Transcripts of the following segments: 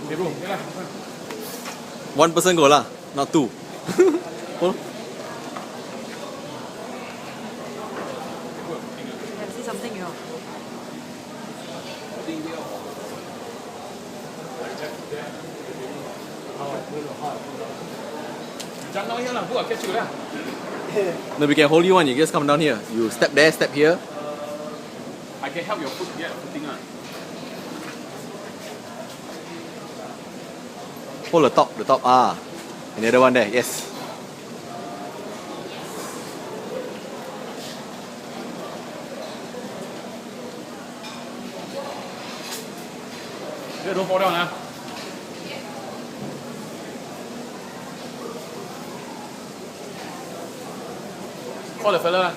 Okay, bro. Yeah. One person go lah, not two. Oh. See something, you know. Jump down here lah, bro. I'll catch you lah. No, we can hold you one. You just come down here. You step there, step here. I can help your foot get footing lah. Hold the top. Ah, and the other one there. Yes. Yeah, don't fall down lah. Call the fella lah.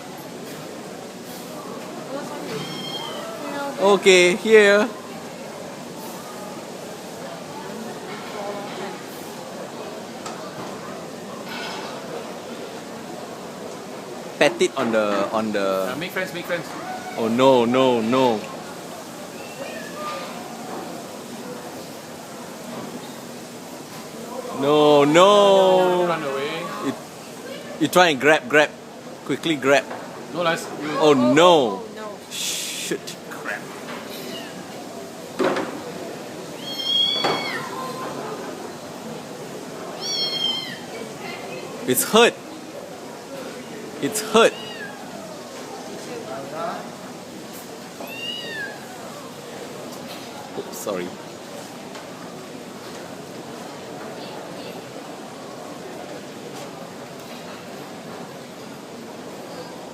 Okay, here. Pat it on the. Make friends. Oh no. No. Run away. You try and grab. Quickly grab. No, lads. Oh no. No. Shit. Crap. It's hurt. Oops, sorry.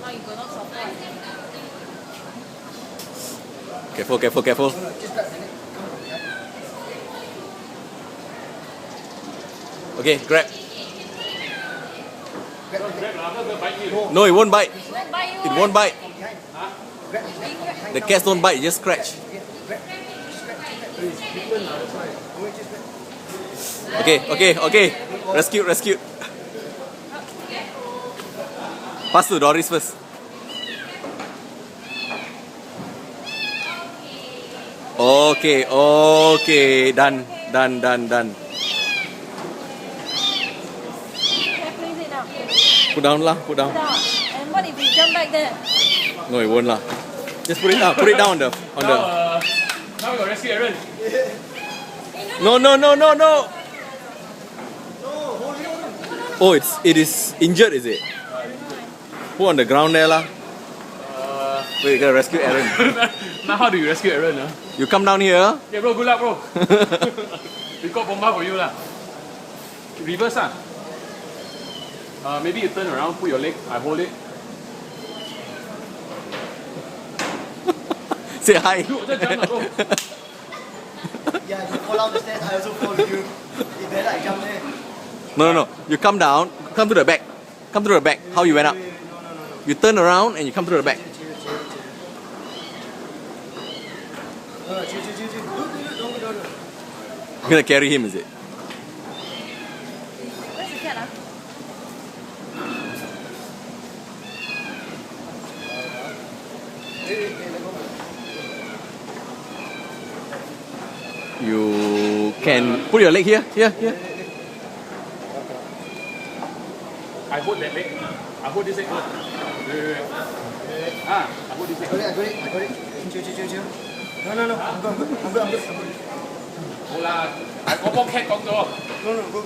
Now you go not support. Careful. Okay, grab. No, it won't bite. It won't bite. The cats don't bite, just scratch. Okay. Rescue. Pass to Doris first. Okay. Done. Place it now. Put down. Down. And what if we jump back there? No, it won't lah. Just put it down. Put it down on the. Now we got rescue Aaron. No. Oh, it is injured, is it? Put on the ground there lah. Wait, you gotta rescue Aaron. Now how do you rescue Aaron? You come down here. Yeah, bro. Good luck, bro. We got bomba for you lah. Reverse lah. Maybe you turn around, put your leg. I hold it. Say hi. Look, just jump lah, bro. Yeah, you fall down the stairs, I also follow you. It's better I jump there. No. You come down. Come to the back. How you went up? No. You turn around and you come to the back. Chill. Don't. You're gonna carry him, is it? Where's the cat? You can put your leg here. I hold that leg. I hold this leg first. Wait. I hold this leg. I got it. Chill. No. I'm good. Hold lah. I got more cat 講咗。No, go.